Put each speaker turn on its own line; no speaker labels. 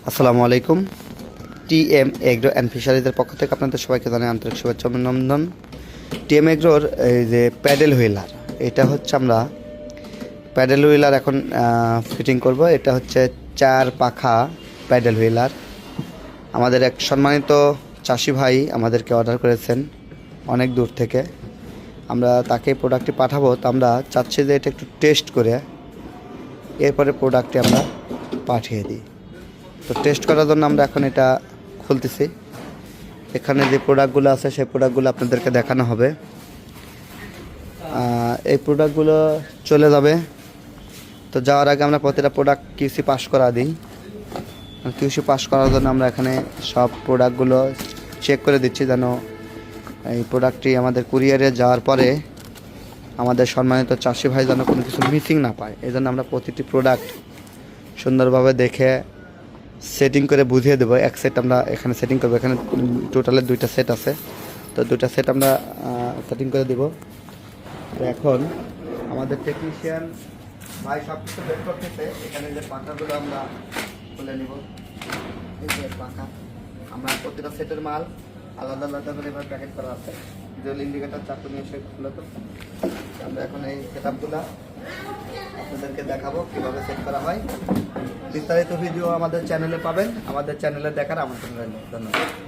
আসসালামু আলাইকুম। TM agro and ফিশারিজের পক্ষ থেকে আপনাদের সবাইকে জানাই আন্তরিক শুভেচ্ছা অভিনন্দন। টিএম এগ্রোর এই যে প্যাডেল হুইলার, এটা হচ্ছে আমরা প্যাডেল হুইলার এখন ফিটিং করব। এটা হচ্ছে 4 পাখা প্যাডেল হুইলার। আমাদের এক সম্মানিত চাষি ভাই আমাদেরকে অর্ডার করেছেন অনেক দূর থেকে। আমরা তাকে প্রোডাক্টটি পাঠাবো, তো আমরা চাচ্ছি যে এটা একটু টেস্ট করে এরপরে প্রোডাক্টটি আমরা পাঠিয়ে দিই। তো টেস্ট করার জন্য আমরা এখন এটা খুলতেছি। এখানে যে প্রোডাক্টগুলো আছে সেই প্রোডাক্টগুলো আপনাদেরকে দেখানো হবে। এই প্রোডাক্টগুলো চলে যাবে। তো যাওয়ার আগে আমরা প্রতিটা প্রোডাক্ট কিউসি পাস করা দিই। কিউসি পাস করার জন্য আমরা এখানে সব প্রোডাক্টগুলো চেক করে দিচ্ছি, যেন এই প্রোডাক্টটি আমাদের কুরিয়ারে যাওয়ার পরে আমাদের সম্মানিত চাষি ভাই যেন কোনো কিছু মিসিং না পায়। এই জন্য আমরা প্রতিটি প্রোডাক্ট সুন্দরভাবে দেখে সেটিং করে বুঝিয়ে দেবো। এক সেট আমরা এখানে সেটিং করবো। এখানে টোটালে 2টা সেট আছে, তো 2টা সেট আমরা সেটিং করে দেব। তো এখন আমাদের টেকনিশিয়ান ভাই সব কিছু বের করতেছে। এখানে যে পাখাগুলো আমরা খুলে নিব। এই যে পাখা, আমরা প্রতিটা সেটের মাল আলাদা আলাদা করে এবার প্যাকেট করা আছে। জেল ইন্ডিকেটার চাকু নিয়ে সেগুলো, তো আমরা এখন এই সেটআপগুলো আপনাদেরকে দেখাবো কীভাবে সেট করা হয়। বিস্তারিত ভিডিও আমাদের চ্যানেলে পাবেন। আমাদের চ্যানেলে দেখার আমন্ত্রণ রইল। ধন্যবাদ।